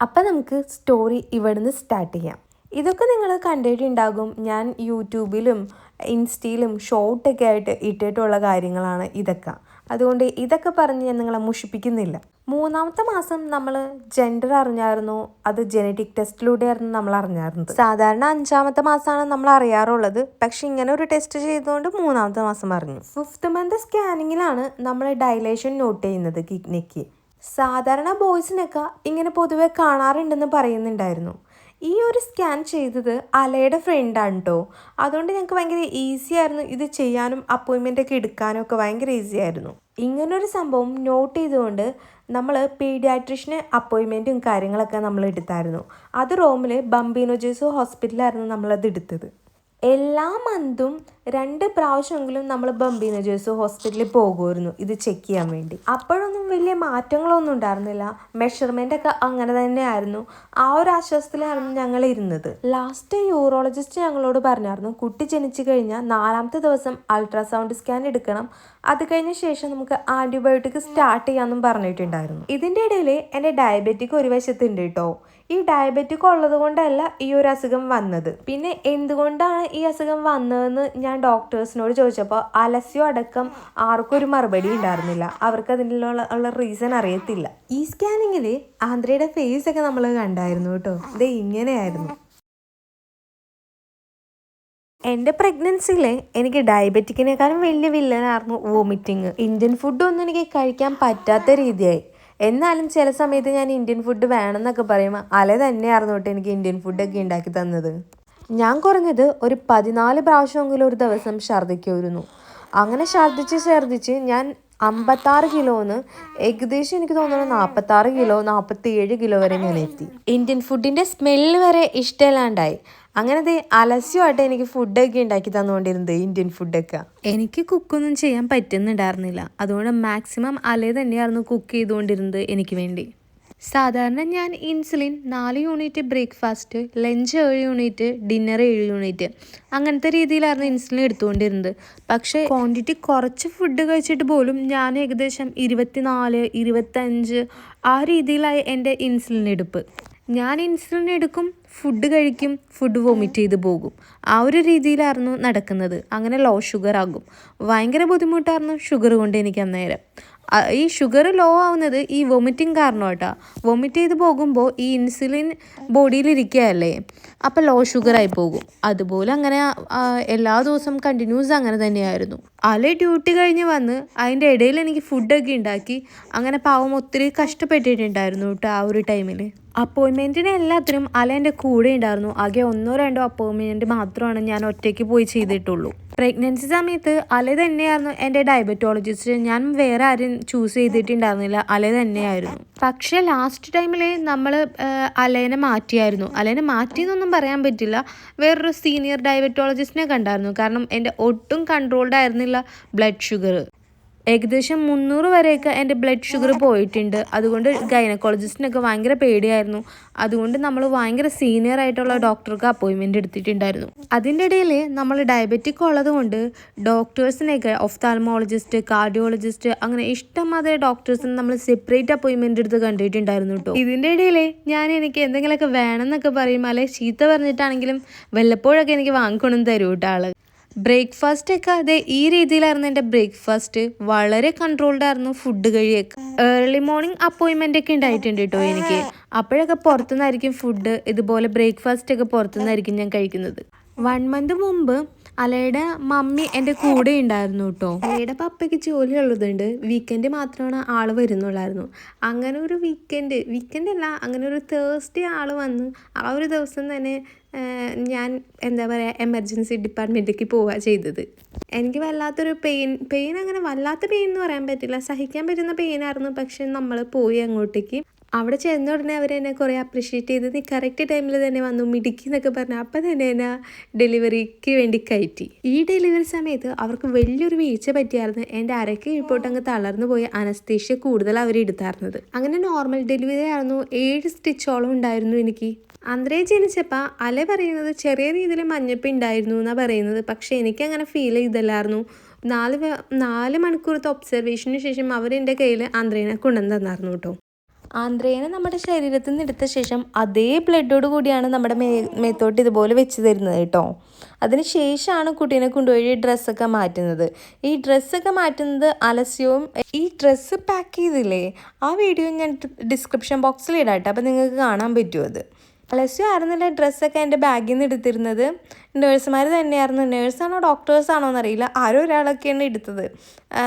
അപ്പം നമുക്ക് സ്റ്റോറി ഇവിടുന്ന് സ്റ്റാർട്ട് ചെയ്യാം. ഇതൊക്കെ നിങ്ങൾ കണ്ടിട്ടുണ്ടാകും. ഞാൻ യൂട്യൂബിലും ഇൻസ്റ്റയിലും ഷോർട്ടൊക്കെ ആയിട്ട് ഇട്ടിട്ടുള്ള കാര്യങ്ങളാണ് ഇതൊക്കെ. അതുകൊണ്ട് ഇതൊക്കെ പറഞ്ഞ് ഞാൻ നിങ്ങളെ മുഷിപ്പിക്കുന്നില്ല. 3-ാമത്തെ മാസം നമ്മൾ ജെൻഡർ അറിഞ്ഞായിരുന്നു. അത് ജെനറ്റിക് ടെസ്റ്റിലൂടെയായിരുന്നു നമ്മൾ അറിഞ്ഞായിരുന്നത്. സാധാരണ 5-ാമത്തെ മാസമാണ് നമ്മൾ അറിയാറുള്ളത്. പക്ഷെ ഇങ്ങനെ ഒരു ടെസ്റ്റ് ചെയ്തുകൊണ്ട് 3-ാമത്തെ മാസം അറിഞ്ഞു. 5th മന്ത് സ്കാനിങ്ങിലാണ് നമ്മൾ ഡൈലേഷൻ നോട്ട് ചെയ്യുന്നത് കിഡ്നിക്ക്. സാധാരണ ബോയ്സിനൊക്കെ ഇങ്ങനെ പൊതുവെ കാണാറുണ്ടെന്ന് പറയുന്നുണ്ടായിരുന്നു. ഈ ഒരു സ്കാൻ ചെയ്തത് അലയുടെ ഫ്രണ്ടാണ് കേട്ടോ. അതുകൊണ്ട് ഞങ്ങൾക്ക് ഭയങ്കര ഈസി ആയിരുന്നു ഇത് ചെയ്യാനും അപ്പോയിൻമെൻ്റ് ഒക്കെ എടുക്കാനും ഒക്കെ ഭയങ്കര ഈസി ആയിരുന്നു. ഇങ്ങനൊരു സംഭവം നോട്ട് ചെയ്തുകൊണ്ട് നമ്മൾ പീഡിയാട്രിഷ്യന് അപ്പോയിൻമെൻറ്റും കാര്യങ്ങളൊക്കെ നമ്മൾ എടുത്തായിരുന്നു. അത് റോമിൽ ബംബീനോ ജേസു ഹോസ്പിറ്റലായിരുന്നു നമ്മളത് എടുത്തത്. എല്ലാ മന്തും 2 പ്രാവശ്യമെങ്കിലും നമ്മൾ ബംബീനോ ജേസു ഹോസ്പിറ്റലിൽ പോകുമായിരുന്നു ഇത് ചെക്ക് ചെയ്യാൻ വേണ്ടി. അപ്പോഴൊന്നും വലിയ മാറ്റങ്ങളൊന്നും ഉണ്ടായിരുന്നില്ല. മെഷർമെൻ്റ് ഒക്കെ അങ്ങനെ തന്നെയായിരുന്നു. ആ ഒരു ആശ്വാസത്തിലായിരുന്നു ഞങ്ങൾ ഇരുന്നത്. ലാസ്റ്റ് യൂറോളജിസ്റ്റ് ഞങ്ങളോട് പറഞ്ഞായിരുന്നു കുട്ടി ജനിച്ചു കഴിഞ്ഞാൽ 4-ാമത്തെ ദിവസം അൾട്രാസൗണ്ട് സ്കാൻ എടുക്കണം. അത് കഴിഞ്ഞ ശേഷം നമുക്ക് ആൻറ്റിബയോട്ടിക് സ്റ്റാർട്ട് ചെയ്യാമെന്നും പറഞ്ഞിട്ടുണ്ടായിരുന്നു. ഇതിൻ്റെ ഇടയിൽ എൻ്റെ ഡയബറ്റിക് ഒരു വശത്തുണ്ട് കേട്ടോ. ഈ ഡയബറ്റിക് ഉള്ളത് കൊണ്ടല്ല ഈ ഒരു അസുഖം വന്നത്. പിന്നെ എന്തുകൊണ്ടാണ് ഈ അസുഖം വന്നതെന്ന് ഞാൻ ഡോക്ടേഴ്സിനോട് ചോദിച്ചപ്പോൾ അലസ്യോ അടക്കം ആർക്കും ഒരു മറുപടി ഉണ്ടായിരുന്നില്ല. അവർക്ക് അതിനുള്ള റീസൺ അറിയത്തില്ല. ഈ സ്കാനിങ്ങിൽ ആന്ധ്രയുടെ ഫേസ് ഒക്കെ നമ്മൾ കണ്ടായിരുന്നു കേട്ടോ. ഇത് ഇങ്ങനെയായിരുന്നു. എൻ്റെ പ്രഗ്നൻസിയിൽ എനിക്ക് ഡയബറ്റിക്കിനേക്കാളും വലിയ വില്ലനായിരുന്നു വോമിറ്റിങ്. ഇന്ത്യൻ ഫുഡൊന്നും എനിക്ക് കഴിക്കാൻ പറ്റാത്ത രീതിയായി. എന്നാലും ചില സമയത്ത് ഞാൻ ഇന്ത്യൻ ഫുഡ് വേണമെന്നൊക്കെ പറയുമ്പോൾ അല തന്നെയായിരുന്നു കേട്ടോ എനിക്ക് ഇന്ത്യൻ ഫുഡൊക്കെ ഉണ്ടാക്കി തന്നത്. ഞാൻ കുറഞ്ഞത് ഒരു 14 പ്രാവശ്യമെങ്കിലും ഒരു ദിവസം ഛർദ്ദിക്കുമായിരുന്നു. അങ്ങനെ ഛർദ്ദിച്ച് ഞാൻ 56 കിലോന്ന് ഏകദേശം എനിക്ക് തോന്നുന്നു 46 കിലോ 47 കിലോ വരെ ഞാൻ എത്തി. ഇന്ത്യൻ ഫുഡിൻ്റെ സ്മെല്ല് വരെ ഇഷ്ടമില്ലാണ്ടായി. അങ്ങനത്തെ അലസ്യമായിട്ട് എനിക്ക് ഫുഡൊക്കെ ഉണ്ടാക്കി തന്നുകൊണ്ടിരുന്നത് ഇന്ത്യൻ ഫുഡൊക്കെ. എനിക്ക് കുക്കൊന്നും ചെയ്യാൻ പറ്റുന്നുണ്ടായിരുന്നില്ല. അതുകൊണ്ട് മാക്സിമം അല തന്നെയായിരുന്നു കുക്ക് ചെയ്തുകൊണ്ടിരുന്നത് എനിക്ക് വേണ്ടി. സാധാരണ ഞാൻ insulin 4 unit breakfast, lunch 7 unit, dinner 7 unit അങ്ങനത്തെ രീതിയിലായിരുന്നു ഇൻസുലിൻ എടുത്തുകൊണ്ടിരുന്നത്. പക്ഷേ ക്വാണ്ടിറ്റി കുറച്ച് ഫുഡ് കഴിച്ചിട്ട് പോലും ഞാൻ ഏകദേശം 24, 25 ആ രീതിയിലായി എൻ്റെ ഇൻസുലിൻ എടുപ്പ്. ഞാൻ ഇൻസുലിൻ എടുക്കും, ഫുഡ് കഴിക്കും, ഫുഡ് വോമിറ്റ് ചെയ്ത് പോകും. ആ ഒരു രീതിയിലായിരുന്നു നടക്കുന്നത്. അങ്ങനെ ലോ ഷുഗർ ആകും. ഭയങ്കര ബുദ്ധിമുട്ടായിരുന്നു ഷുഗർ കൊണ്ട് എനിക്ക് അന്നേരം. ഈ ഷുഗർ ലോ ആവുന്നത് ഈ വൊമിറ്റിംഗ് കാരണമായിട്ടാ. വൊമിറ്റ് ചെയ്ത് പോകുമ്പോൾ ഈ ഇൻസുലിൻ ബോഡിയിലിരിക്കുകയല്ലേ, അപ്പോൾ ലോ ഷുഗറായി പോകും. അതുപോലെ അങ്ങനെ എല്ലാ ദിവസവും കണ്ടിന്യൂസ് അങ്ങനെ തന്നെയായിരുന്നു. അല ഡ്യൂട്ടി കഴിഞ്ഞ് വന്ന് അതിൻ്റെ ഇടയിൽ എനിക്ക് ഫുഡൊക്കെ ഉണ്ടാക്കി. അങ്ങനെ പാവം ഒത്തിരി കഷ്ടപ്പെട്ടിട്ടുണ്ടായിരുന്നു കേട്ടോ ആ ഒരു ടൈമിൽ. അപ്പോയിൻമെൻറ്റിന് എല്ലാത്തിനും അല എൻ്റെ കൂടെ ഉണ്ടായിരുന്നു. ആകെ 1-2 അപ്പോയിൻമെൻറ്റ് മാത്രമാണ് ഞാൻ ഒറ്റയ്ക്ക് പോയി ചെയ്തിട്ടുള്ളൂ. പ്രഗ്നൻസി സമയത്ത് അല തന്നെയായിരുന്നു എൻ്റെ ഡയബറ്റോളജിസ്റ്റ്. ഞാൻ വേറെ ആരും ചൂസ് ചെയ്തിട്ടുണ്ടായിരുന്നില്ല, അല തന്നെയായിരുന്നു. പക്ഷേ ലാസ്റ്റ് ടൈമിൽ നമ്മൾ അലേനെ മാറ്റിയായിരുന്നു. അലേനെ മാറ്റിയെന്നൊന്നും പറയാൻ പറ്റില്ല. വേറൊരു സീനിയർ ഡയബറ്റോളജിസ്റ്റിനെ കണ്ടായിരുന്നു. കാരണം എൻ്റെ ഒട്ടും കൺട്രോൾഡ് ആയിരുന്നില്ല ബ്ലഡ് ഷുഗർ. ഏകദേശം 300 വരെയൊക്കെ എൻ്റെ ബ്ലഡ് ഷുഗർ പോയിട്ടുണ്ട്. അതുകൊണ്ട് ഗൈനക്കോളജിസ്റ്റിനൊക്കെ ഭയങ്കര പേടിയായിരുന്നു. അതുകൊണ്ട് നമ്മൾ ഭയങ്കര സീനിയർ ആയിട്ടുള്ള ഡോക്ടർക്ക് അപ്പോയിൻമെൻറ്റ് എടുത്തിട്ടുണ്ടായിരുന്നു. അതിൻ്റെ ഇടയിൽ നമ്മൾ ഡയബറ്റിക് ഉള്ളത് കൊണ്ട് ഡോക്ടേഴ്സിനെയൊക്കെ ഒഫ്താൽമോളജിസ്റ്റ്, കാർഡിയോളജിസ്റ്റ് അങ്ങനെ ഇഷ്ടംമാതിരി ഡോക്ടേഴ്സിന് നമ്മൾ സെപ്പറേറ്റ് അപ്പോയിൻമെൻറ്റ് എടുത്ത് കണ്ടിട്ടുണ്ടായിരുന്നു കേട്ടോ. ഇതിൻ്റെ ഇടയിൽ എനിക്ക് എന്തെങ്കിലുമൊക്കെ വേണമെന്നൊക്കെ പറയും, അല്ലെങ്കിൽ ചീത്ത പറഞ്ഞിട്ടാണെങ്കിലും വല്ലപ്പോഴൊക്കെ എനിക്ക് വാങ്ങിക്കൊണ്ടു തരും കേട്ടോ ആൾ. ബ്രേക്ക്ഫാസ്റ്റൊക്കെ അതെ ഈ രീതിയിലായിരുന്നു എൻ്റെ ബ്രേക്ക്ഫാസ്റ്റ്. വളരെ കൺട്രോൾഡ് ആയിരുന്നു ഫുഡ് കഴിയൊക്കെ. ഏർലി മോർണിംഗ് അപ്പോയിൻമെൻ്റ് ഒക്കെ ഉണ്ടായിട്ടുണ്ട് കേട്ടോ എനിക്ക്. അപ്പോഴൊക്കെ പുറത്തുനിന്നായിരിക്കും ഫുഡ്. ഇതുപോലെ ബ്രേക്ക്ഫാസ്റ്റൊക്കെ പുറത്തുനിന്നായിരിക്കും ഞാൻ കഴിക്കുന്നത്. 1 മന്ത് മുമ്പ് അലയുടെ മമ്മി എൻ്റെ കൂടെ ഉണ്ടായിരുന്നു കേട്ടോ. അലയുടെ പപ്പയ്ക്ക് ജോലി ഉള്ളതുകൊണ്ട് വീക്കെൻഡ് മാത്രമാണ് ആൾ വരുന്നുള്ളായിരുന്നു. അങ്ങനെ ഒരു വീക്കെൻഡ് അല്ല, അങ്ങനെ ഒരു തേഴ്സ്ഡേ ആൾ വന്ന് ആ ഒരു ദിവസം തന്നെ ഞാൻ എന്താ പറയുക എമർജൻസി ഡിപ്പാർട്ട്മെൻറ്റിലേക്ക് പോവുക ചെയ്തത്. എനിക്ക് വല്ലാത്തൊരു പെയിൻ അങ്ങനെ വല്ലാത്ത പെയിൻ എന്ന് പറയാൻ പറ്റില്ല, സഹിക്കാൻ പറ്റുന്ന പെയിനായിരുന്നു. പക്ഷെ നമ്മൾ പോയി അങ്ങോട്ടേക്ക്. അവിടെ ചെന്ന ഉടനെ അവർ എന്നെ കുറേ അപ്രിഷ്യേറ്റ് ചെയ്ത് നീ കറക്റ്റ് ടൈമിൽ തന്നെ വന്നു മിടുക്കി എന്നൊക്കെ പറഞ്ഞു. അപ്പം തന്നെ എന്നെ ഡെലിവറിക്ക് വേണ്ടി കയറ്റി. ഈ ഡെലിവറി സമയത്ത് അവർക്ക് വലിയൊരു വീഴ്ച പറ്റിയായിരുന്നു. എൻ്റെ അരയ്ക്ക് കീഴ്പോട്ട് അങ്ങ് തളർന്നു പോയി അനസ്തേഷ്യ കൂടുതൽ അവർ എടുത്തായിരുന്നത്. അങ്ങനെ നോർമൽ ഡെലിവറി ആയിരുന്നു. 7 സ്റ്റിച്ചോളം ഉണ്ടായിരുന്നു എനിക്ക്. ആന്ധ്രയെ ജനിച്ചപ്പോൾ അല പറയുന്നത് ചെറിയ രീതിയിൽ മഞ്ഞപ്പ് ഉണ്ടായിരുന്നു എന്നാണ് പറയുന്നത്. പക്ഷേ എനിക്കങ്ങനെ ഫീൽ ചെയ്തില്ലായിരുന്നു. 4 മണിക്കൂറത്തെ ഒബ്സർവേഷന് ശേഷം അവരെൻ്റെ കയ്യിൽ ആന്ധ്രേനെ കൊണ്ടുവന്ന് തന്നായിരുന്നു കേട്ടോ. ആന്ത്രേനെ നമ്മുടെ ശരീരത്തിൽ നിന്ന് എടുത്ത ശേഷം അതേ ബ്ലഡോട് കൂടിയാണ് നമ്മുടെ മേത്തോട്ട് ഇതുപോലെ വെച്ച് തരുന്നത് കേട്ടോ. അതിന് ശേഷമാണ് കുട്ടീനെ കൊണ്ടുപോയി ഡ്രസ്സൊക്കെ മാറ്റുന്നത്. ഈ ഡ്രസ്സൊക്കെ മാറ്റുന്നത് അലസ്യവും ഈ ഡ്രസ്സ് പാക്ക് ചെയ്തില്ലേ, ആ വീഡിയോ ഞാൻ ഡിസ്ക്രിപ്ഷൻ ബോക്സിൽ ഇടാം കേട്ടോ, അപ്പോൾ നിങ്ങൾക്ക് കാണാൻ പറ്റും. അത് അലസ്യം ആയിരുന്നില്ല ഡ്രസ്സൊക്കെ എൻ്റെ ബാഗിൽ നിന്ന് എടുത്തിരുന്നത്. നേഴ്സുമാർ തന്നെയായിരുന്നു. നേഴ്സാണോ ഡോക്ടേഴ്സാണോ എന്നറിയില്ല, ആരോ ഒരാളൊക്കെയാണ് എടുത്തത്.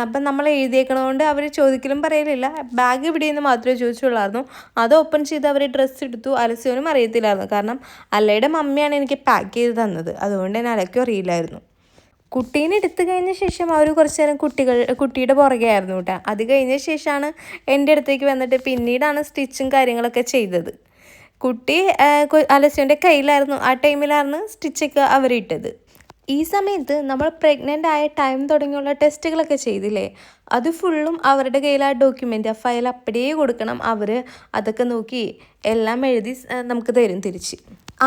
അപ്പം നമ്മൾ എഴുതിയേക്കണതുകൊണ്ട് അവർ ചോദിക്കലും പറയലില്ല. ബാഗ് ഇവിടെയെന്ന് മാത്രമേ ചോദിച്ചുള്ളായിരുന്നു. അത് ഓപ്പൺ ചെയ്ത് അവർ ഡ്രസ്സ് എടുത്തു. അലസ്യനും അറിയത്തില്ലായിരുന്നു, കാരണം അല്ലയുടെ മമ്മിയാണ് എനിക്ക് പാക്ക് ചെയ്ത് തന്നത്. അതുകൊണ്ട് തന്നെ അലക്കും അറിയില്ലായിരുന്നു. കുട്ടീനെ എടുത്തു കഴിഞ്ഞ ശേഷം അവർ കുറച്ച് നേരം കുട്ടിയുടെ പുറകെ ആയിരുന്നു കേട്ടോ. അത് കഴിഞ്ഞ ശേഷമാണ് എൻ്റെ അടുത്തേക്ക് വന്നിട്ട് പിന്നീടാണ് സ്റ്റിച്ചും കാര്യങ്ങളൊക്കെ ചെയ്തത്. കുട്ടി അലസ്യൻ്റെ കയ്യിലായിരുന്നു. ആ ടൈമിലായിരുന്നു സ്റ്റിച്ചൊക്കെ അവരിട്ടത്. ഈ സമയത്ത് നമ്മൾ പ്രഗ്നൻ്റ് ആയ ടൈം തുടങ്ങിയുള്ള ടെസ്റ്റുകളൊക്കെ ചെയ്തില്ലേ, അത് ഫുള്ളും അവരുടെ കയ്യിൽ ആ ഡോക്യുമെൻ്റ്, ആ ഫയൽ അപ്പടിയേ കൊടുക്കണം. അവർ അതൊക്കെ നോക്കി എല്ലാം എഴുതി നമുക്ക് തരും തിരിച്ച്.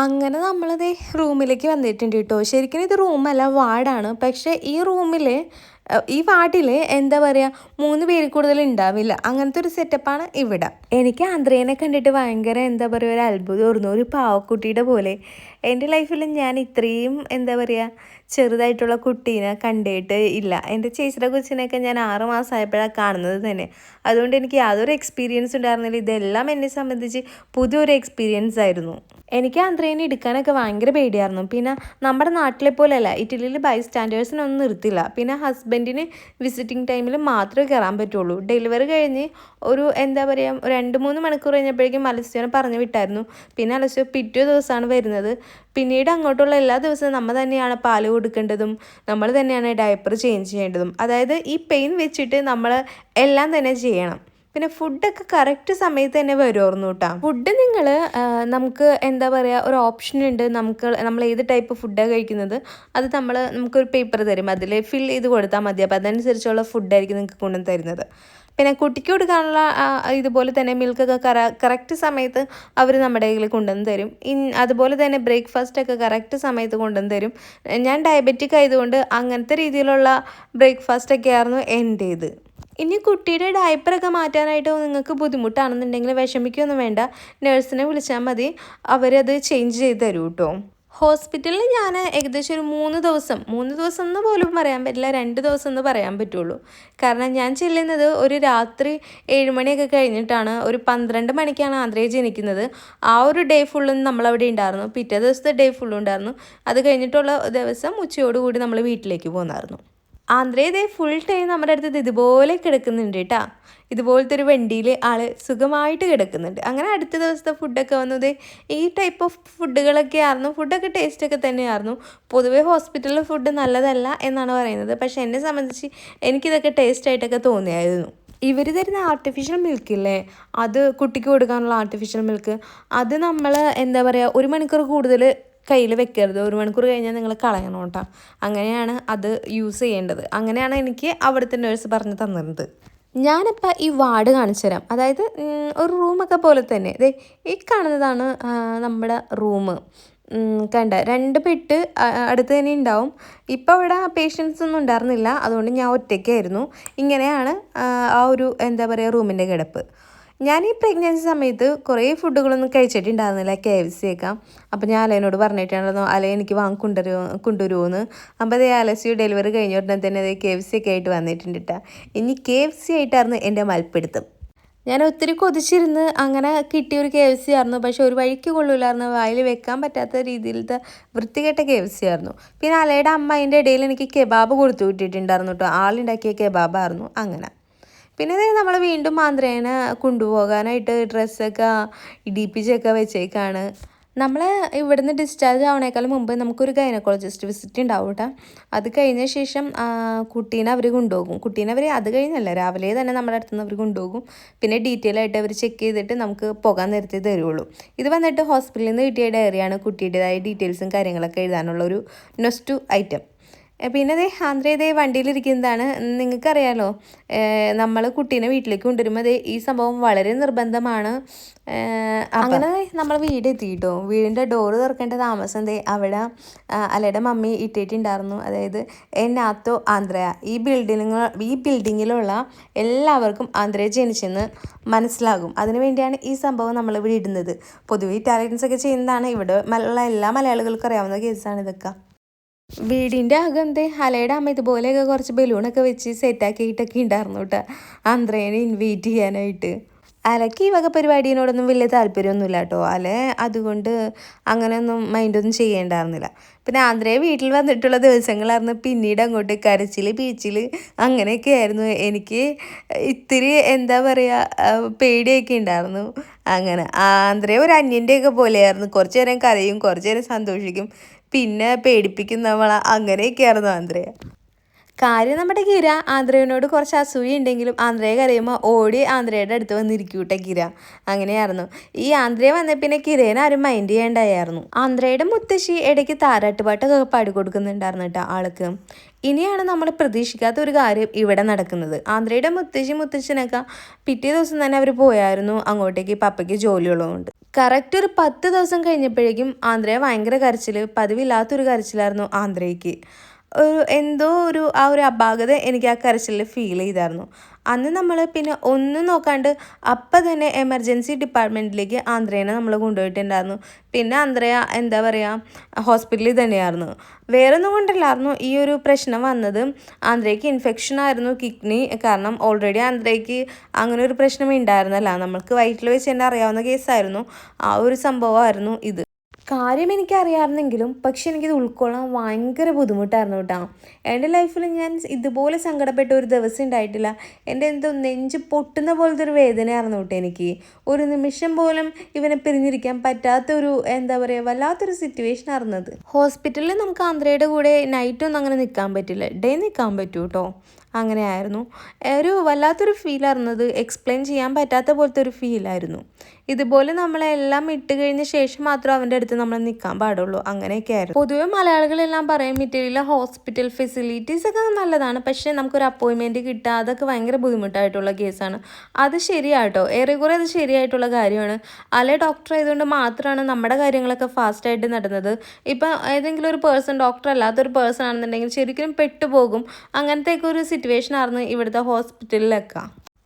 അങ്ങനെ നമ്മളത് റൂമിലേക്ക് വന്നിട്ടുണ്ട് കേട്ടോ. ശരിക്കും ഇത് റൂമല്ല, വാർഡാണ്. പക്ഷേ ഈ വാർഡിൽ എന്താ പറയുക, 3 പേര് കൂടുതൽ ഉണ്ടാവില്ല. അങ്ങനത്തെ ഒരു സെറ്റപ്പാണ് ഇവിടെ. എനിക്ക് ആന്ത്രേനെ കണ്ടിട്ട് ഭയങ്കര എന്താ പറയുക, ഒരു അത്ഭുതമായിരുന്നു. ഒരു പാവക്കുട്ടിയുടെ പോലെ. എൻ്റെ ലൈഫിൽ ഞാൻ ഇത്രയും എന്താ പറയുക ചെറുതായിട്ടുള്ള കുട്ടീനെ കണ്ടിട്ട് ഇല്ല. എൻ്റെ ചേച്ചിയുടെ കൊച്ചിനെയൊക്കെ ഞാൻ 6 മാസമായപ്പോഴാണ് കാണുന്നത് തന്നെ. അതുകൊണ്ട് എനിക്ക് യാതൊരു എക്സ്പീരിയൻസ് ഉണ്ടായിരുന്നില്ല. ഇതെല്ലാം എന്നെ സംബന്ധിച്ച് പുതിയൊരു എക്സ്പീരിയൻസ് ആയിരുന്നു. എനിക്ക് ആന്ത്രേനെ എടുക്കാനൊക്കെ ഭയങ്കര പേടിയായിരുന്നു. പിന്നെ നമ്മുടെ നാട്ടിലെ പോലെയല്ല, ഇറ്റലിയിൽ ബൈസ്റ്റാൻഡേഴ്സിനൊന്നും നിർത്തില്ല. പിന്നെ ഹസ്ബൻഡിന് വിസിറ്റിംഗ് ടൈമിൽ മാത്രമേ കയറാൻ പറ്റുള്ളൂ. ഡെലിവറി കഴിഞ്ഞ് ഒരു എന്താ പറയുക 2-3 മണിക്കൂർ കഴിഞ്ഞപ്പോഴേക്കും അലസ്യനെ പറഞ്ഞു വിട്ടായിരുന്നു. പിന്നെ അലസ്യ പിറ്റേ ദിവസമാണ് വരുന്നത്. പിന്നീട് അങ്ങോട്ടുള്ള എല്ലാ ദിവസവും നമ്മൾ തന്നെയാണ് പാല് കൊടുക്കേണ്ടതും നമ്മൾ തന്നെയാണ് ഡയപ്പർ ചേഞ്ച് ചെയ്യേണ്ടതും. അതായത് ഈ പെയിൻ വെച്ചിട്ട് നമ്മൾ എല്ലാം തന്നെ ചെയ്യണം. പിന്നെ ഫുഡൊക്കെ കറക്റ്റ് സമയത്ത് തന്നെ വരുമായിരുന്നു കേട്ടോ. ഫുഡ് നമുക്ക് എന്താ പറയുക ഒരു ഓപ്ഷൻ ഉണ്ട്. നമ്മൾ ഏത് ടൈപ്പ് ഫുഡാണ് കഴിക്കുന്നത് അത് നമുക്കൊരു പേപ്പർ തരും. അതിൽ ഫിൽ ചെയ്ത് കൊടുത്താൽ മതി. അപ്പോൾ അതനുസരിച്ചുള്ള ഫുഡായിരിക്കും നിങ്ങൾക്ക് കൊണ്ടു തരുന്നത്. പിന്നെ കുട്ടിക്ക് കൊടുക്കാനുള്ള ഇതുപോലെ തന്നെ മിൽക്കൊക്കെ കറക്റ്റ് സമയത്ത് അവർ നമ്മുടെ കയ്യിൽ കൊണ്ടുവന്ന് തരും. അതുപോലെ തന്നെ ബ്രേക്ക്ഫാസ്റ്റൊക്കെ കറക്റ്റ് സമയത്ത് കൊണ്ടുവന്ന് തരും. ഞാൻ ഡയബറ്റിക് ആയതുകൊണ്ട് അങ്ങനത്തെ രീതിയിലുള്ള ബ്രേക്ക്ഫാസ്റ്റൊക്കെ ആയിരുന്നു എൻ്റേത്. ഇനി കുട്ടിയുടെ ഡയപ്പറൊക്കെ മാറ്റാനായിട്ട് നിങ്ങൾക്ക് ബുദ്ധിമുട്ടാണെന്നുണ്ടെങ്കിൽ വിഷമിക്കുകയൊന്നും വേണ്ട, നഴ്സിനെ വിളിച്ചാൽ മതി, അവരത് ചേഞ്ച് ചെയ്ത് തരും കേട്ടോ. ഹോസ്പിറ്റലിൽ ഞാൻ ഏകദേശം ഒരു 3 ദിവസം എന്ന് പോലും പറയാൻ പറ്റില്ല, 2 ദിവസം എന്ന് പറയാൻ പറ്റുള്ളൂ. കാരണം ഞാൻ ചെല്ലുന്നത് ഒരു രാത്രി 7 മണിയൊക്കെ കഴിഞ്ഞിട്ടാണ്. ഒരു 12 മണിക്കാണ് ആന്ത്രേ ജനിക്കുന്നത്. ആ ഒരു ഡേ ഫുള്ളും നമ്മളവിടെ ഉണ്ടായിരുന്നു. പിറ്റേ ദിവസത്തെ ഡേ ഫുള്ളും ഉണ്ടായിരുന്നു. അത് കഴിഞ്ഞിട്ടുള്ള ദിവസം ഉച്ചയോടുകൂടി നമ്മൾ വീട്ടിലേക്ക് പോന്നായിരുന്നു. ആന്ത്രേ ഇതേ ഫുൾ ടൈം നമ്മുടെ അടുത്ത് ഇതുപോലെ കിടക്കുന്നുണ്ട് കേട്ടോ. ഇതുപോലത്തെ ഒരു വണ്ടിയിൽ ആൾ സുഖമായിട്ട് കിടക്കുന്നുണ്ട്. അങ്ങനെ അടുത്ത ദിവസത്തെ ഫുഡൊക്കെ വന്നത് ഈ ടൈപ്പ് ഓഫ് ഫുഡുകളൊക്കെ ആയിരുന്നു. ഫുഡൊക്കെ ടേസ്റ്റൊക്കെ തന്നെയായിരുന്നു. പൊതുവേ ഹോസ്പിറ്റലിലെ ഫുഡ് നല്ലതല്ല എന്നാണ് പറയുന്നത്. പക്ഷേ എന്നെ സംബന്ധിച്ച് എനിക്കിതൊക്കെ ടേസ്റ്റായിട്ടൊക്കെ തോന്നിയായിരുന്നു. ഇവർ തരുന്ന ആർട്ടിഫിഷ്യൽ മിൽക്കില്ലേ, അത് കുട്ടിക്ക് കൊടുക്കാനുള്ള ആർട്ടിഫിഷ്യൽ മിൽക്ക്, അത് നമ്മൾ എന്താ പറയുക 1 മണിക്കൂർ കൂടുതൽ കയ്യിൽ വെക്കരുത്. 1 മണിക്കൂർ കഴിഞ്ഞാൽ നിങ്ങൾ കളയണം കേട്ടോ. അങ്ങനെയാണ് അത് യൂസ് ചെയ്യേണ്ടത്. അങ്ങനെയാണ് എനിക്ക് അവിടുത്തെ നേഴ്സ് പറഞ്ഞു തന്നിരുന്നത്. ഞാനിപ്പോൾ ഈ വാർഡ് കാണിച്ചു തരാം. അതായത് ഒരു റൂമൊക്കെ പോലെ തന്നെ. ഈ കാണുന്നതാണ് നമ്മുടെ റൂം. കണ്ട 2 ബെഡ് അടുത്ത് തന്നെ ഉണ്ടാവും. ഇപ്പോൾ ഇവിടെ പേഷ്യൻസ് ഒന്നും ഉണ്ടായിരുന്നില്ല, അതുകൊണ്ട് ഞാൻ ഒറ്റയ്ക്കായിരുന്നു. ഇങ്ങനെയാണ് ആ ഒരു എന്താ പറയുക റൂമിൻ്റെ കിടപ്പ്. ഞാൻ ഈ പ്രഗ്നൻസി സമയത്ത് കുറേ ഫുഡുകളൊന്നും കഴിച്ചിട്ടുണ്ടായിരുന്നില്ല, KFC ഒക്കെ. അപ്പോൾ ഞാൻ അലയനോട് പറഞ്ഞിട്ടുണ്ടായിരുന്നു, അലയ എനിക്ക് കൊണ്ടുവരുമോയെന്ന്. അപ്പോൾ അതേ അലസ്യു ഡെലിവറി കഴിഞ്ഞ ഉടനെ തന്നെ അതേ KFC ഒക്കെ ആയിട്ട് വന്നിട്ടുണ്ട് കേട്ടോ. ഇനി KFC ആയിട്ടായിരുന്നു എൻ്റെ മൽപ്പിടുത്തം. ഞാൻ ഒത്തിരി കൊതിച്ചിരുന്ന് അങ്ങനെ കിട്ടിയൊരു KFC ആയിരുന്നു. പക്ഷെ ഒരു വഴിക്ക് കൊള്ളില്ലായിരുന്നു, വായിൽ വെക്കാൻ പറ്റാത്ത രീതിയിലത്തെ വൃത്തികെട്ട KFC ആയിരുന്നു. പിന്നെ അലയുടെ അമ്മ അതിൻ്റെ ഇടയിൽ എനിക്ക് കെബാബ് കൊടുത്തു വിട്ടിട്ടുണ്ടായിരുന്നു കേട്ടോ. ആളുണ്ടാക്കിയ കെബാബായിരുന്നു. അങ്ങനെ പിന്നെ നമ്മൾ വീണ്ടും ആന്ത്രേനെ കൊണ്ടുപോകാനായിട്ട് ഡ്രസ്സൊക്കെ ഇടിപ്പിച്ചൊക്കെ വെച്ചേക്കാണ്. നമ്മൾ ഇവിടുന്ന് ഡിസ്ചാർജ് ആവണേക്കാളും മുമ്പ് നമുക്കൊരു ഗൈനക്കോളജിസ്റ്റ് വിസിറ്റ് ഉണ്ടാവും കേട്ടോ. അത് കഴിഞ്ഞ ശേഷം കുട്ടീനെ അവർ കൊണ്ടുപോകും. അത് കഴിഞ്ഞല്ല, രാവിലെ തന്നെ നമ്മുടെ അടുത്തുനിന്ന് അവർ കൊണ്ടുപോകും. പിന്നെ ഡീറ്റെയിൽ ആയിട്ട് അവർ ചെക്ക് ചെയ്തിട്ട് നമുക്ക് പോകാൻ നേരത്തെ തരുള്ളൂ. ഇത് വന്നിട്ട് ഹോസ്പിറ്റലിൽ നിന്ന് കിട്ടിയ ഡയറിയാണ്. കുട്ടിയുടേതായ ഡീറ്റെയിൽസും കാര്യങ്ങളൊക്കെ എഴുതാനുള്ള ഒരു നെക്സ്റ്റ് ഐറ്റം. പിന്നെ ദേ ആന്ധ്ര ദേ വണ്ടിയിലിരിക്കുന്നതാണ്. നിങ്ങൾക്കറിയാലോ, നമ്മൾ കുട്ടീനെ വീട്ടിലേക്ക് കൊണ്ടുവരുമ്പോൾ ദേ ഈ സംഭവം വളരെ നിർബന്ധമാണ്. അങ്ങനെ നമ്മൾ വീട് എത്തിയിട്ടോ. വീടിൻ്റെ ഡോറ് തുറക്കേണ്ട താമസം ദേ അവിടെ അലയുടെ മമ്മി ഇട്ടിട്ടുണ്ടായിരുന്നു. അതായത് എന്നാത്തോ ആന്ധ്രയ, ഈ ബിൽഡിങ്ങിലുള്ള എല്ലാവർക്കും ആന്ധ്രയ ജനിച്ചെന്ന് മനസ്സിലാകും. അതിനു വേണ്ടിയാണ് ഈ സംഭവം നമ്മളിവിടെ ഇടുന്നത്. പൊതുവെ ഇറ്റാലിയൻസ് ഒക്കെ ചെയ്യുന്നതാണ്. ഇവിടെ ഉള്ള എല്ലാ മലയാളികൾക്കും അറിയാവുന്ന കേസാണ് ഇതൊക്കെ. വീടിൻ്റെ അകം ദേ അലയുടെ അമ്മ ഇതുപോലെയൊക്കെ കുറച്ച് ബലൂണൊക്കെ വെച്ച് സെറ്റാക്കിയിട്ടൊക്കെ ഉണ്ടായിരുന്നു കേട്ടോ, ആന്ധ്രേനെ ഇൻവൈറ്റ് ചെയ്യാനായിട്ട്. അലയ്ക്ക് ഈ വക പരിപാടിയോടൊന്നും വലിയ താല്പര്യമൊന്നുമില്ല കേട്ടോ. അല അതുകൊണ്ട് അങ്ങനെയൊന്നും മൈൻഡൊന്നും ചെയ്യേണ്ടായിരുന്നില്ല. പിന്നെ ആന്ധ്രയെ വീട്ടിൽ വന്നിട്ടുള്ള ദിവസങ്ങളായിരുന്നു പിന്നീട് അങ്ങോട്ട് കരച്ചിൽ പീച്ചിൽ അങ്ങനെയൊക്കെ ആയിരുന്നു. എനിക്ക് ഇത്തിരി എന്താ പറയുക, പേടിയൊക്കെ ഉണ്ടായിരുന്നു. അങ്ങനെ ആന്ധ്രയെ ഒരു അന്യൻ്റെയൊക്കെ പോലെയായിരുന്നു. കുറച്ച് നേരം കരയും, കുറച്ച് നേരം സന്തോഷിക്കും, പിന്നെ പേടിപ്പിക്കുന്നവള, അങ്ങനെയൊക്കെയായിരുന്നു ആന്ധ്രയ. കാര്യം നമ്മുടെ കിര ആന്ധ്രയോട് കുറച്ച് അസൂയ ഉണ്ടെങ്കിലും ആന്ധ്രയെ കരയുമ്പോൾ ഓടി ആന്ധ്രയുടെ അടുത്ത് വന്നിരിക്കൂട്ടെ കിര. അങ്ങനെയായിരുന്നു. ഈ ആന്ധ്രയെ വന്ന പിന്നെ കിരേനെ ആരും മൈൻഡ് ചെയ്യേണ്ടായിരുന്നു. ആന്ധ്രയുടെ മുത്തശ്ശി ഇടയ്ക്ക് താരാട്ടുപാട്ടൊക്കെ പാടിക്കൊടുക്കുന്നുണ്ടായിരുന്നു കേട്ടോ ആൾക്ക്. ഇനിയാണ് നമ്മൾ പ്രതീക്ഷിക്കാത്ത ഒരു കാര്യം ഇവിടെ നടക്കുന്നത്. ആന്ധ്രയുടെ മുത്തശ്ശനൊക്കെ പിറ്റേ ദിവസം തന്നെ അവർ പോയായിരുന്നു അങ്ങോട്ടേക്ക്, പപ്പയ്ക്ക് ജോലിയുള്ളതുകൊണ്ട്. കറക്റ്റ് ഒരു 10 ദിവസം കഴിഞ്ഞപ്പോഴേക്കും ആന്ധ്രയെ ഭയങ്കര കരച്ചിൽ, പതിവില്ലാത്തൊരു കരച്ചിലായിരുന്നു ആന്ധ്രയ്ക്ക്. എന്തോ ആ ഒരു അപാകത എനിക്ക് ആ കരച്ചിലിൽ ഫീൽ ചെയ്തായിരുന്നു. അന്ന് നമ്മൾ പിന്നെ ഒന്നും നോക്കാണ്ട് അപ്പം തന്നെ എമർജൻസി ഡിപ്പാർട്ട്മെൻറ്റിലേക്ക് ആന്ധ്രേനെ നമ്മൾ കൊണ്ടുപോയിട്ടുണ്ടായിരുന്നു. പിന്നെ ആന്ധ്രയ എന്താ പറയുക, ഹോസ്പിറ്റലിൽ തന്നെയായിരുന്നു. വേറൊന്നും കൊണ്ടല്ലായിരുന്നു ഈ ഒരു പ്രശ്നം വന്നത്. ആന്ധ്രയ്ക്ക് ഇൻഫെക്ഷൻ ആയിരുന്നു കിഡ്നി. കാരണം ഓൾറെഡി ആന്ധ്രയ്ക്ക് അങ്ങനെ ഒരു പ്രശ്നം ഉണ്ടായിരുന്നല്ല, നമ്മൾക്ക് വയറ്റിൽ വെച്ച് തന്നെ അറിയാവുന്ന കേസായിരുന്നു. ആ ഒരു സംഭവമായിരുന്നു ഇത്. കാര്യം എനിക്കറിയാമായിരുന്നെങ്കിലും പക്ഷെ എനിക്കിത് ഉൾക്കൊള്ളാൻ ഭയങ്കര ബുദ്ധിമുട്ടായിരുന്നു കേട്ടോ. എൻ്റെ ലൈഫിൽ ഞാൻ ഇതുപോലെ സങ്കടപ്പെട്ട ഒരു ദിവസം ഉണ്ടായിട്ടില്ല. എൻ്റെ എന്തോ നെഞ്ച് പൊട്ടുന്ന പോലത്തെ ഒരു വേദനയായിരുന്നു കേട്ടോ എനിക്ക്. ഒരു നിമിഷം പോലും ഇവനെ പിരിഞ്ഞിരിക്കാൻ പറ്റാത്തൊരു എന്താ പറയുക, വല്ലാത്തൊരു സിറ്റുവേഷൻ ആയിരുന്നത്. ഹോസ്പിറ്റലിൽ നമുക്ക് ആന്ധ്രയുടെ കൂടെ നൈറ്റൊന്നും അങ്ങനെ നിൽക്കാൻ പറ്റില്ല, ഡേ നിൽക്കാൻ പറ്റൂ കേട്ടോ. അങ്ങനെയായിരുന്നു. ഒരു വല്ലാത്തൊരു ഫീലായിരുന്നത്, എക്സ്പ്ലെയിൻ ചെയ്യാൻ പറ്റാത്ത പോലത്തെ ഒരു ഫീലായിരുന്നു. ഇതുപോലെ നമ്മളെല്ലാം ഇട്ട് കഴിഞ്ഞ ശേഷം മാത്രം അവൻ്റെ അടുത്ത് നമ്മൾ നിൽക്കാൻ പാടുള്ളൂ, അങ്ങനെയൊക്കെ ആയിരുന്നു. പൊതുവെ മലയാളികളെല്ലാം പറയും ഇറ്റലിയിലെ ഹോസ്പിറ്റൽ ഫെസിലിറ്റീസ് ഒക്കെ നല്ലതാണ്, പക്ഷേ നമുക്കൊരു അപ്പോയിൻമെൻറ്റ് കിട്ടുക അതൊക്കെ ഭയങ്കര ബുദ്ധിമുട്ടായിട്ടുള്ള കേസാണ്. അത് ശരിയാട്ടോ, ഏറെക്കുറെ അത് ശരിയായിട്ടുള്ള കാര്യമാണ്. അല്ലെ ഡോക്ടർ ആയതുകൊണ്ട് മാത്രമാണ് നമ്മുടെ കാര്യങ്ങളൊക്കെ ഫാസ്റ്റായിട്ട് നടന്നത്. ഇപ്പം ഏതെങ്കിലും ഒരു പേഴ്സൺ ഡോക്ടർ അല്ലാത്തൊരു പേഴ്സൺ ആണെന്നുണ്ടെങ്കിൽ ശരിക്കും പെട്ടുപോകും. അങ്ങനത്തെയൊക്കെ ഒരു സിറ്റുവേഷൻ ആയിരുന്നു ഇവിടുത്തെ ഹോസ്പിറ്റലിലൊക്കെ.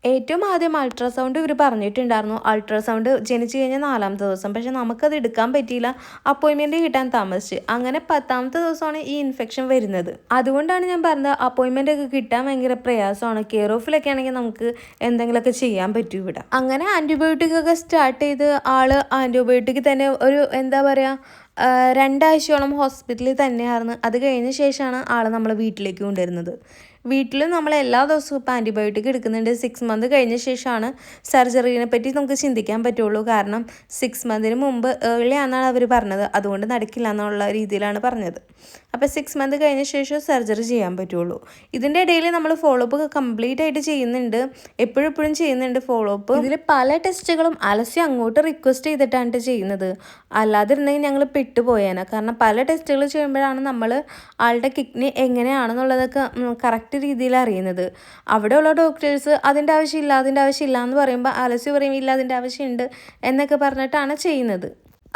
ഏറ്റവും ആദ്യം അൾട്രാസൗണ്ട് ഇവർ പറഞ്ഞിട്ടുണ്ടായിരുന്നു. അൾട്രാസൗണ്ട് ജനിച്ചു കഴിഞ്ഞാൽ 4ാമത്തെ ദിവസം. പക്ഷെ നമുക്കത് എടുക്കാൻ പറ്റിയില്ല, അപ്പോയിൻമെൻറ്റ് കിട്ടാൻ താമസിച്ച്. അങ്ങനെ 10ാമത്തെ ദിവസമാണ് ഈ ഇൻഫെക്ഷൻ വരുന്നത്. അതുകൊണ്ടാണ് ഞാൻ പറഞ്ഞത് അപ്പോയിൻമെൻ്റ് ഒക്കെ കിട്ടാൻ ഭയങ്കര പ്രയാസമാണ്. കെയർ ഓഫിലൊക്കെ ആണെങ്കിൽ നമുക്ക് എന്തെങ്കിലുമൊക്കെ ചെയ്യാൻ പറ്റും ഇവിടെ. അങ്ങനെ ആൻറ്റിബയോട്ടിക് ഒക്കെ സ്റ്റാർട്ട് ചെയ്ത് ആൻറ്റിബയോട്ടിക് തന്നെ ഒരു എന്താ പറയുക, 2 ആഴ്ചയോളം ഹോസ്പിറ്റലിൽ തന്നെയായിരുന്നു. അത് കഴിഞ്ഞ ശേഷമാണ് നമ്മൾ വീട്ടിലേക്ക് കൊണ്ടുവരുന്നത്. വീട്ടിൽ നമ്മൾ എല്ലാ ദിവസവും ഇപ്പോൾ ആൻറ്റിബയോട്ടിക് എടുക്കുന്നുണ്ട്. 6 മന്ത് കഴിഞ്ഞ ശേഷമാണ് സർജറിനെ പറ്റി നമുക്ക് ചിന്തിക്കാൻ പറ്റുള്ളൂ. കാരണം 6 മന്തിന് മുമ്പ് ഏർലി ആണെന്നാണ് അവർ പറഞ്ഞത്, അതുകൊണ്ട് നടക്കില്ല എന്നുള്ള രീതിയിലാണ് പറഞ്ഞത്. അപ്പോൾ 6 മന്ത് കഴിഞ്ഞ ശേഷം സർജറി ചെയ്യാൻ പറ്റുള്ളൂ. ഇതിൻ്റെ ഇടയിൽ നമ്മൾ ഫോളോ അപ്പ് കംപ്ലീറ്റ് ആയിട്ട് ചെയ്യുന്നുണ്ട്, എപ്പോഴും ചെയ്യുന്നുണ്ട് ഫോളോ അപ്പ്. ഇതിൽ പല ടെസ്റ്റുകളും അലസി അങ്ങോട്ട് റിക്വസ്റ്റ് ചെയ്തിട്ടാണ് ചെയ്യുന്നത്. അല്ലാതിരുന്നെങ്കിൽ ഞങ്ങൾ പെട്ടുപോയേനെ. കാരണം പല ടെസ്റ്റുകൾ ചെയ്യുമ്പോഴാണ് നമ്മൾ ആളുടെ കിഡ്നി എങ്ങനെയാണെന്നുള്ളതൊക്കെ കറക്റ്റ് രീതിയിൽ അറിയുന്നത്. അവിടെയുള്ള ഡോക്ടേഴ്സ് അതിൻ്റെ ആവശ്യമില്ല എന്ന് പറയുമ്പോൾ അലസി പറയും ഇല്ല അതിൻ്റെ ആവശ്യമുണ്ട് എന്നൊക്കെ പറഞ്ഞിട്ടാണ് ചെയ്യുന്നത്.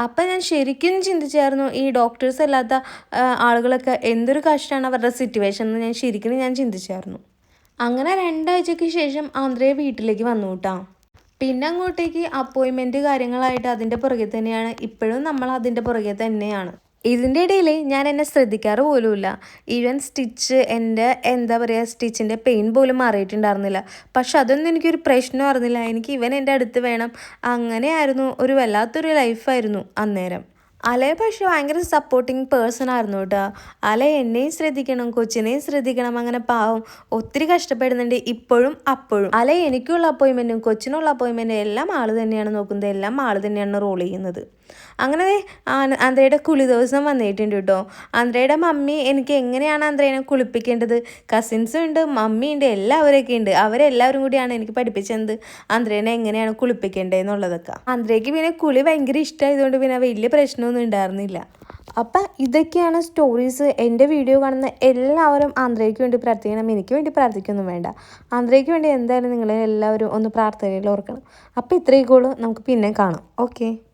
അപ്പം ഞാൻ ശരിക്കും ചിന്തിച്ചായിരുന്നു, ഈ ഡോക്ടേഴ്സ് അല്ലാത്ത ആളുകളൊക്കെ എന്തൊരു കഷ്ടമാണ് അവരുടെ സിറ്റുവേഷൻ എന്ന് ഞാൻ ചിന്തിച്ചായിരുന്നു. അങ്ങനെ 2 ആഴ്ചയ്ക്ക് ശേഷം ആന്ധ്രയെ വീട്ടിലേക്ക് വന്നു കേട്ടോ. പിന്നെ അങ്ങോട്ടേക്ക് അപ്പോയിൻമെൻറ്റ് കാര്യങ്ങളായിട്ട് അതിൻ്റെ പുറകെ തന്നെയാണ്. ഇപ്പോഴും നമ്മൾ അതിൻ്റെ പുറകെ തന്നെയാണ്. ഇതിൻ്റെ ഇടയിൽ ഞാൻ എന്നെ ശ്രദ്ധിക്കാറ് പോലുമില്ല. ഈവൻ എൻ്റെ എന്താ പറയുക, സ്റ്റിച്ചിൻ്റെ പെയിൻ പോലും മാറിയിട്ടുണ്ടായിരുന്നില്ല. പക്ഷെ അതൊന്നും എനിക്കൊരു പ്രശ്നമായിരുന്നില്ല. എനിക്ക് എൻ്റെ അടുത്ത് വേണം, അങ്ങനെയായിരുന്നു. ഒരു വല്ലാത്തൊരു ലൈഫായിരുന്നു അന്നേരം. അലയെ പക്ഷെ ഭയങ്കര സപ്പോർട്ടിങ് പേഴ്സൺ ആയിരുന്നു കേട്ടോ. അല എന്നെയും ശ്രദ്ധിക്കണം, കൊച്ചിനെയും ശ്രദ്ധിക്കണം. അങ്ങനെ പാവം ഒത്തിരി കഷ്ടപ്പെടുന്നുണ്ട് ഇപ്പോഴും അപ്പോഴും. അല എനിക്കുള്ള അപ്പോയിൻമെൻറ്റും കൊച്ചിനുള്ള അപ്പോയിൻമെൻറ്റും എല്ലാം ആൾ തന്നെയാണ് നോക്കുന്നത്, എല്ലാം ആൾ തന്നെയാണ് റോൾ ചെയ്യുന്നത്. അങ്ങനെ ആന്ധ്രയുടെ കുളി ദിവസം വന്നിട്ടുണ്ട് കേട്ടോ. ആന്ധ്രയുടെ മമ്മി എനിക്ക് എങ്ങനെയാണ് ആന്ധ്രേനെ കുളിപ്പിക്കേണ്ടത്, കസിൻസും ഉണ്ട്, മമ്മിയുണ്ട്, എല്ലാവരൊക്കെ ഉണ്ട്. അവരെല്ലാവരും കൂടിയാണ് എനിക്ക് പഠിപ്പിച്ചത് ആന്ധ്രേനെ എങ്ങനെയാണ് കുളിപ്പിക്കേണ്ടതെന്നുള്ളതൊക്കെ. ആന്ധ്രയ്ക്ക് പിന്നെ കുളി ഭയങ്കര ഇഷ്ടമായതുകൊണ്ട് പിന്നെ വലിയ പ്രശ്നമൊന്നും ഉണ്ടായിരുന്നില്ല. അപ്പം ഇതൊക്കെയാണ് സ്റ്റോറീസ്. എൻ്റെ വീഡിയോ കാണുന്ന എല്ലാവരും ആന്ധ്രയ്ക്ക് വേണ്ടി പ്രാർത്ഥിക്കണം. എനിക്ക് വേണ്ടി പ്രാർത്ഥിക്കൊന്നും വേണ്ട. ആന്ധ്രയ്ക്ക് വേണ്ടി എന്തായാലും നിങ്ങൾ എല്ലാവരും ഒന്ന് പ്രാർത്ഥനയിൽ ഓർക്കണം. അപ്പോൾ ഇത്രയൊക്കെ ഉള്ളൂ. നമുക്ക് പിന്നെ കാണാം. ഓക്കെ.